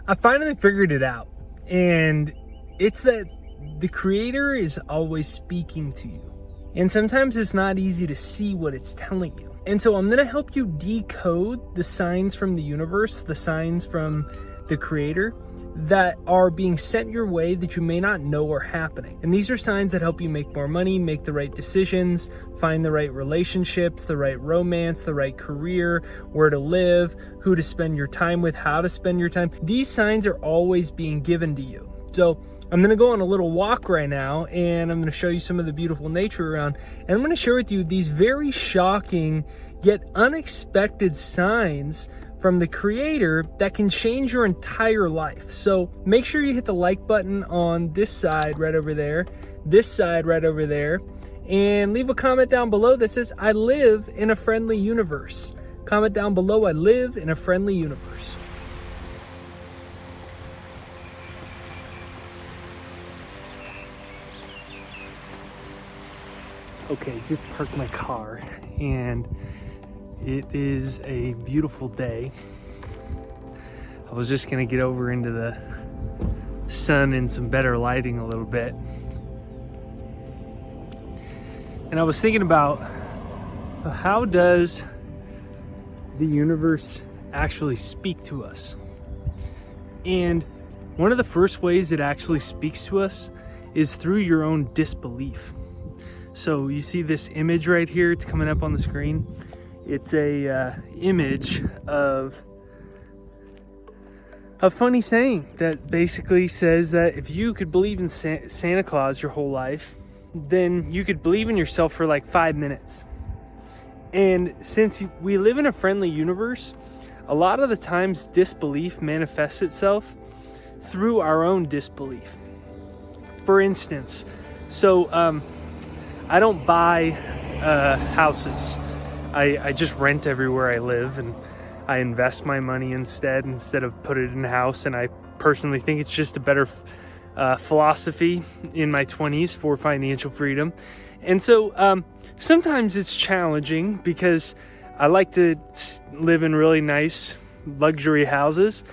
I finally figured it out, and it's that the Creator is always speaking to you. And sometimes it's not easy to see what it's telling you. And so I'm going to help you decode the signs from the universe, the signs from the Creator that are being sent your way that you may not know are happening. And these are signs that help you make more money, make the right decisions, find the right relationships, the right romance, the right career, where to live, who to spend your time with, how to spend your time. These signs are always being given to you. So I'm gonna go on a little walk right now, and I'm gonna show you some of the beautiful nature around, and I'm gonna share with you these very shocking yet unexpected signs from the Creator that can change your entire life. So make sure you hit the like button on this side right over there, this side right over there, and leave a comment down below that says, I live in a friendly universe. Comment down below, I live in a friendly universe. Okay, just parked my car, and it is a beautiful day. I was just gonna get over into the sun and some better lighting a little bit. And I was thinking about how does the universe actually speak to us? And one of the first ways it actually speaks to us is through your own disbelief. So you see this image right here, it's coming up on the screen. It's a image of a funny saying that basically says that if you could believe in Santa Claus your whole life, then you could believe in yourself for like 5 minutes. And since we live in a friendly universe, a lot of the times disbelief manifests itself through our own disbelief. For instance, I don't buy houses. I just rent everywhere I live, and I invest my money instead of put it in a house. And I personally think it's just a better philosophy in my 20s for financial freedom. And so sometimes it's challenging because I like to live in really nice luxury houses,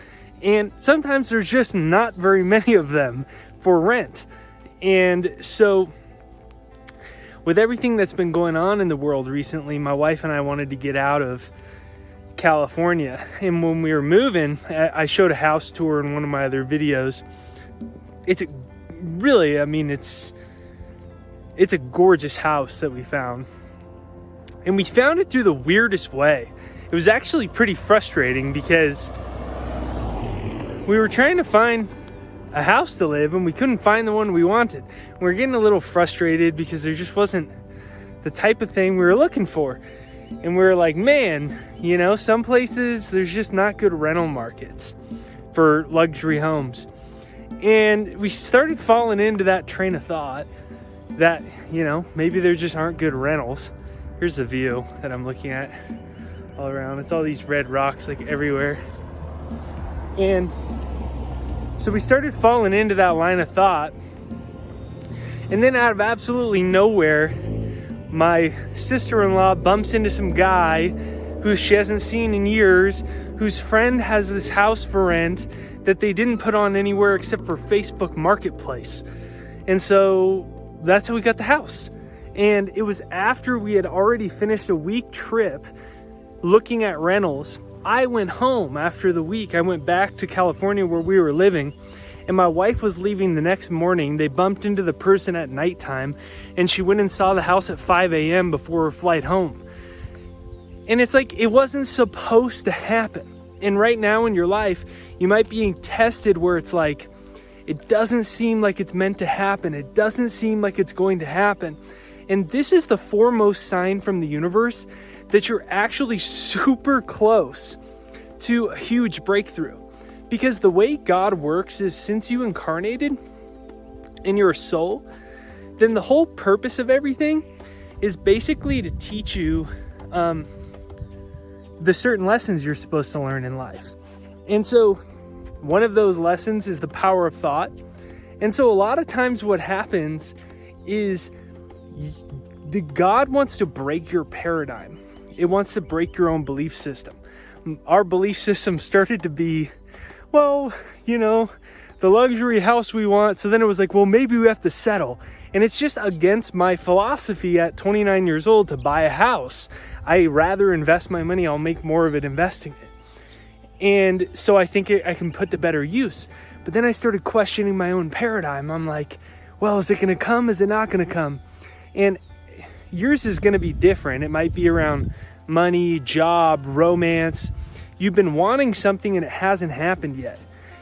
and sometimes there's just not very many of them for rent. And so with everything that's been going on in the world recently, my wife and I wanted to get out of California. And when we were moving, I showed a house tour in one of my other videos. It's a gorgeous house that we found. And we found it through the weirdest way. It was actually pretty frustrating because we were trying to find a house to live and we couldn't find the one we wanted. We were getting a little frustrated because there just wasn't the type of thing we were looking for. And we were like, man, some places there's just not good rental markets for luxury homes. And we started falling into that train of thought that, maybe there just aren't good rentals. Here's the view that I'm looking at all around. It's all these red rocks like everywhere. And so we started falling into that line of thought. And then out of absolutely nowhere, my sister-in-law bumps into some guy who she hasn't seen in years, whose friend has this house for rent that they didn't put on anywhere except for Facebook Marketplace. And so that's how we got the house. And it was after we had already finished a week trip looking at rentals. I went home after the week. I went back to California where we were living, and my wife was leaving the next morning. They bumped into the person at nighttime, and she went and saw the house at 5 a.m. before her flight home. And it's like, it wasn't supposed to happen. And right now in your life, you might be being tested where it's like, it doesn't seem like it's meant to happen. It doesn't seem like it's going to happen. And this is the foremost sign from the universe that you're actually super close to a huge breakthrough. Because the way God works is, since you incarnated and you're a soul, then the whole purpose of everything is basically to teach you the certain lessons you're supposed to learn in life. And so one of those lessons is the power of thought. And so a lot of times what happens is God wants to break your paradigm. It wants to break your own belief system. Our belief system started to be well, the luxury house we want. So then it was like, well, maybe we have to settle. And it's just against my philosophy at 29 years old to buy a house. I rather invest my money. I'll make more of it investing it. And so I think I can put to better use. But then I started questioning my own paradigm. I'm like, well, is it going to come? Is it not going to come? And yours is going to be different. It might be around money, job, romance. You've been wanting something and it hasn't happened yet.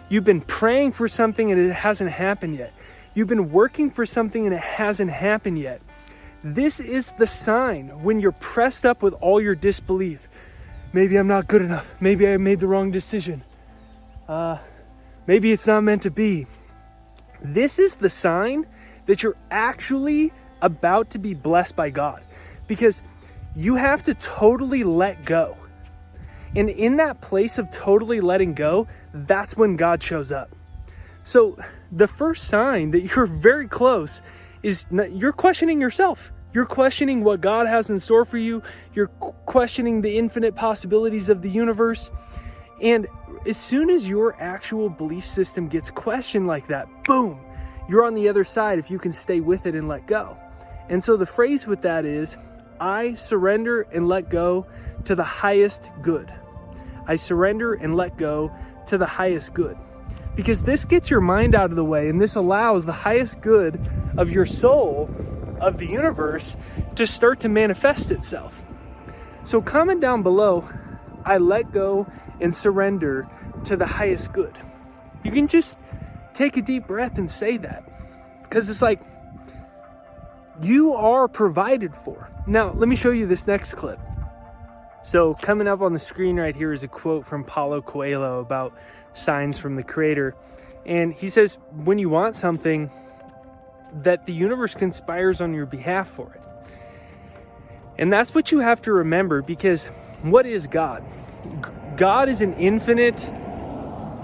You've been praying for something and it hasn't happened yet. You've been working for something and it hasn't happened yet. This is the sign when you're pressed up with all your disbelief. Maybe I'm not good enough. Maybe I made the wrong decision. Maybe it's not meant to be. This is the sign that you're actually about to be blessed by God, because you have to totally let go. And in that place of totally letting go, that's when God shows up. So the first sign that you're very close is you're questioning yourself. You're questioning what God has in store for you. You're questioning the infinite possibilities of the universe. And as soon as your actual belief system gets questioned like that, boom, you're on the other side if you can stay with it and let go. And so the phrase with that is, I surrender and let go to the highest good. I surrender and let go to the highest good. Because this gets your mind out of the way, and this allows the highest good of your soul, of the universe, to start to manifest itself. So comment down below, I let go and surrender to the highest good. You can just take a deep breath and say that, because it's like you are provided for. Now, let me show you this next clip. So coming up on the screen right here is a quote from Paulo Coelho about signs from the Creator. And he says, when you want something, that the universe conspires on your behalf for it. And that's what you have to remember, because what is God? God is an infinite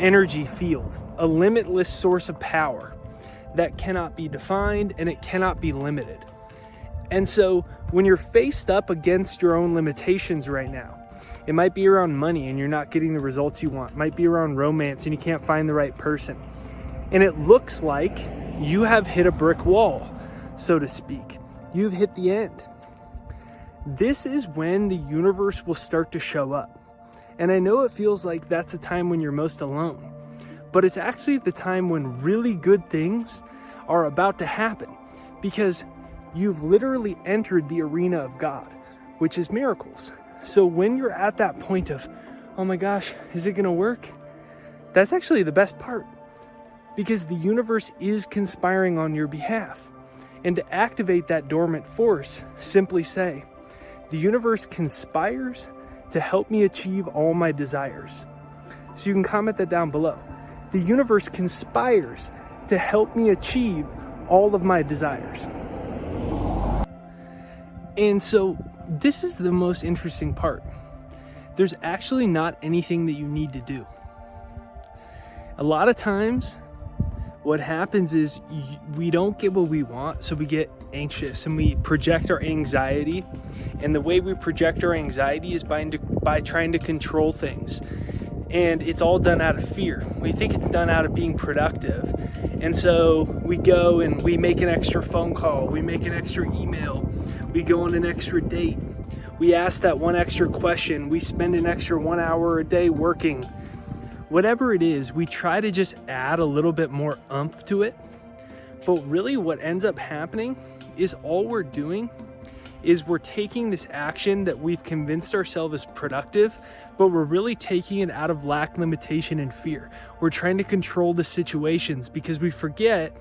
energy field, a limitless source of power that cannot be defined and it cannot be limited. And so when you're faced up against your own limitations right now, it might be around money and you're not getting the results you want. It might be around romance and you can't find the right person. And it looks like you have hit a brick wall, so to speak. You've hit the end. This is when the universe will start to show up. And I know it feels like that's the time when you're most alone, but it's actually the time when really good things are about to happen, because you've literally entered the arena of God, which is miracles. So when you're at that point of, oh my gosh, is it going to work? That's actually the best part, because the universe is conspiring on your behalf. And to activate that dormant force, simply say, the universe conspires to help me achieve all my desires. So you can comment that down below. The universe conspires to help me achieve all of my desires. And so this is the most interesting part. There's actually not anything that you need to do. A lot of times, what happens is we don't get what we want, so we get anxious and we project our anxiety. And the way we project our anxiety is by trying to control things. And it's all done out of fear. We think it's done out of being productive. And so we go and we make an extra phone call, we make an extra email, we go on an extra date, we ask that one extra question, we spend an extra 1 hour a day working. Whatever it is, we try to just add a little bit more oomph to it. But really what ends up happening is all we're doing is we're taking this action that we've convinced ourselves is productive, but we're really taking it out of lack, limitation, and fear. We're trying to control the situations because we forget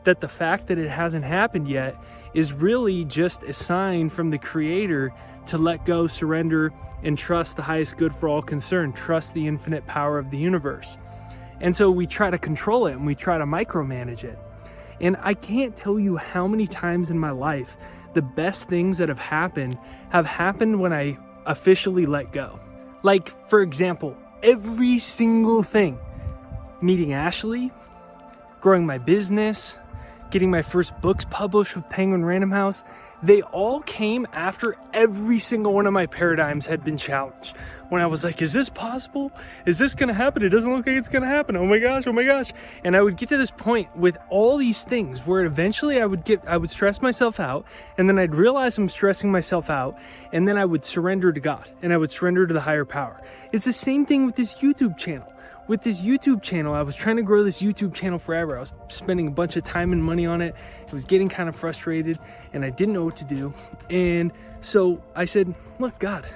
that the fact that it hasn't happened yet is really just a sign from the Creator to let go, surrender, and trust the highest good for all concerned. Trust the infinite power of the universe. And so we try to control it and we try to micromanage it. And I can't tell you how many times in my life the best things that have happened when I officially let go. Like, for example, every single thing. Meeting Ashley, growing my business, getting my first books published with Penguin Random House, they all came after every single one of my paradigms had been challenged. When I was like, is this possible? Is this gonna happen? It doesn't look like it's gonna happen. Oh my gosh, oh my gosh. And I would get to this point with all these things where eventually I would stress myself out, and then I'd realize I'm stressing myself out, and then I would surrender to God, and I would surrender to the higher power. It's the same thing with this YouTube channel. With this YouTube channel, I was trying to grow this YouTube channel forever. I was spending a bunch of time and money on it. It was getting kind of frustrated, and I didn't know what to do. And so I said, look, God,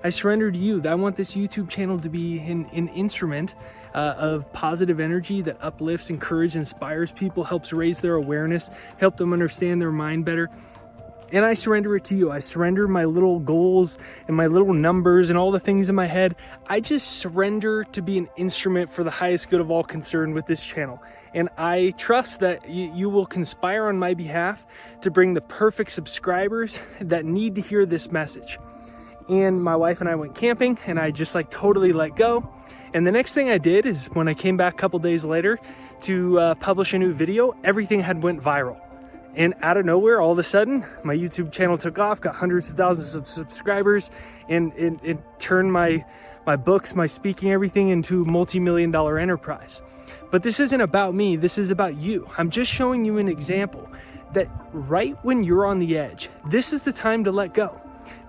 I surrender to you. I want this YouTube channel to be an instrument of positive energy that uplifts, encourages, inspires people, helps raise their awareness, help them understand their mind better. And I surrender it to you. I surrender my little goals and my little numbers and all the things in my head. I just surrender to be an instrument for the highest good of all concerned with this channel. And I trust that you will conspire on my behalf to bring the perfect subscribers that need to hear this message. And my wife and I went camping, and I just like totally let go. And the next thing I did is when I came back a couple days later to publish a new video, everything had went viral. And out of nowhere, all of a sudden, my YouTube channel took off, got hundreds of thousands of subscribers, and it turned my books, my speaking, everything into a multi-million-dollar enterprise. But this isn't about me, this is about you. I'm just showing you an example that right when you're on the edge, this is the time to let go.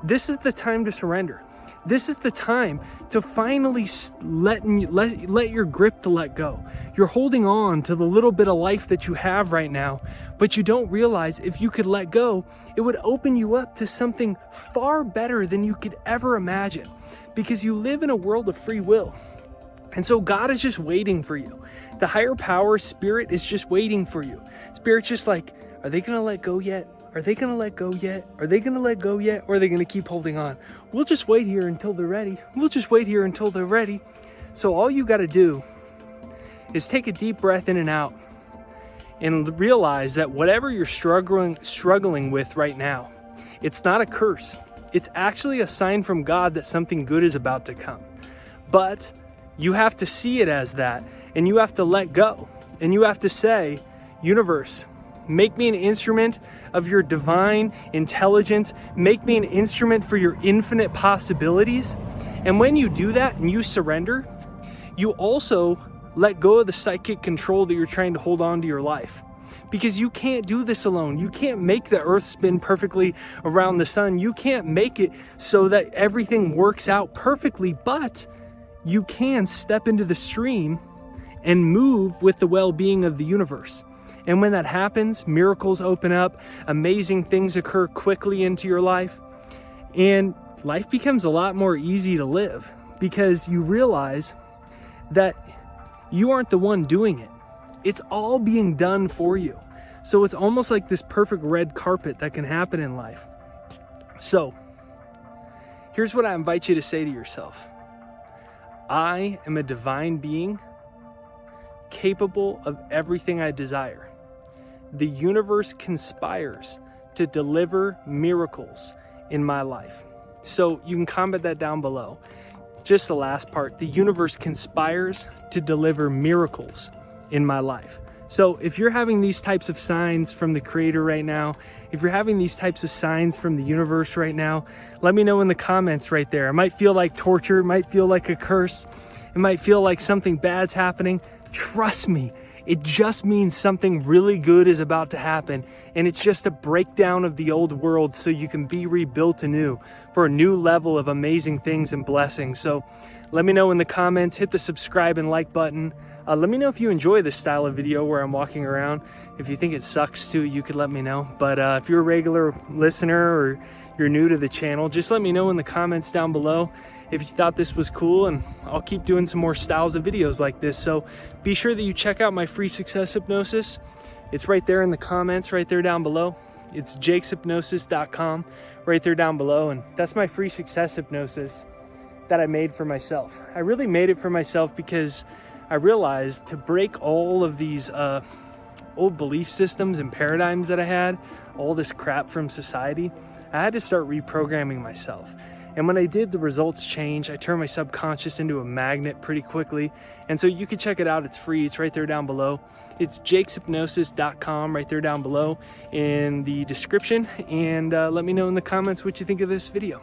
This is the time to surrender. This is the time to finally let your grip to let go. You're holding on to the little bit of life that you have right now, but you don't realize if you could let go, it would open you up to something far better than you could ever imagine, because you live in a world of free will. And so God is just waiting for you. The higher power, Spirit, is just waiting for you. Spirit's just like, are they going to let go yet? Are they going to let go yet? Are they going to let go yet? Or are they going to keep holding on? We'll just wait here until they're ready. We'll just wait here until they're ready. So all you got to do is take a deep breath in and out and realize that whatever you're struggling with right now, it's not a curse. It's actually a sign from God that something good is about to come. But you have to see it as that, and you have to let go. And you have to say, universe, make me an instrument of your divine intelligence. Make me an instrument for your infinite possibilities. And when you do that and you surrender, you also let go of the psychic control that you're trying to hold on to your life. Because you can't do this alone. You can't make the earth spin perfectly around the sun. You can't make it so that everything works out perfectly, but you can step into the stream and move with the well-being of the universe. And when that happens, miracles open up, amazing things occur quickly into your life, and life becomes a lot more easy to live because you realize that you aren't the one doing it. It's all being done for you. So it's almost like this perfect red carpet that can happen in life. So here's what I invite you to say to yourself. I am a divine being capable of everything I desire. The universe conspires to deliver miracles in my life. So you can comment that down below. Just the last part, the universe conspires to deliver miracles in my life. So if you're having these types of signs from the Creator right now, if you're having these types of signs from the universe right now, let me know in the comments right there. It might feel like torture, it might feel like a curse, it might feel like something bad's happening. Trust me, it just means something really good is about to happen, and it's just a breakdown of the old world so you can be rebuilt anew for a new level of amazing things and blessings. So let me know in the comments, hit the subscribe and like button. Let me know if you enjoy this style of video where I'm walking around. If you think it sucks too, you could let me know. But if you're a regular listener or you're new to the channel, just let me know in the comments down below if you thought this was cool, and I'll keep doing some more styles of videos like this. So be sure that you check out my free success hypnosis. It's right there in the comments, right there down below. It's jakeshypnosis.com, right there down below. And that's my free success hypnosis that I made for myself. I really made it for myself because I realized to break all of these old belief systems and paradigms that I had, all this crap from society, I had to start reprogramming myself. And when I did, the results changed. I turned my subconscious into a magnet pretty quickly. And so you can check it out. It's free. It's right there down below. It's jakeshypnosis.com right there down below in the description. And let me know in the comments what you think of this video.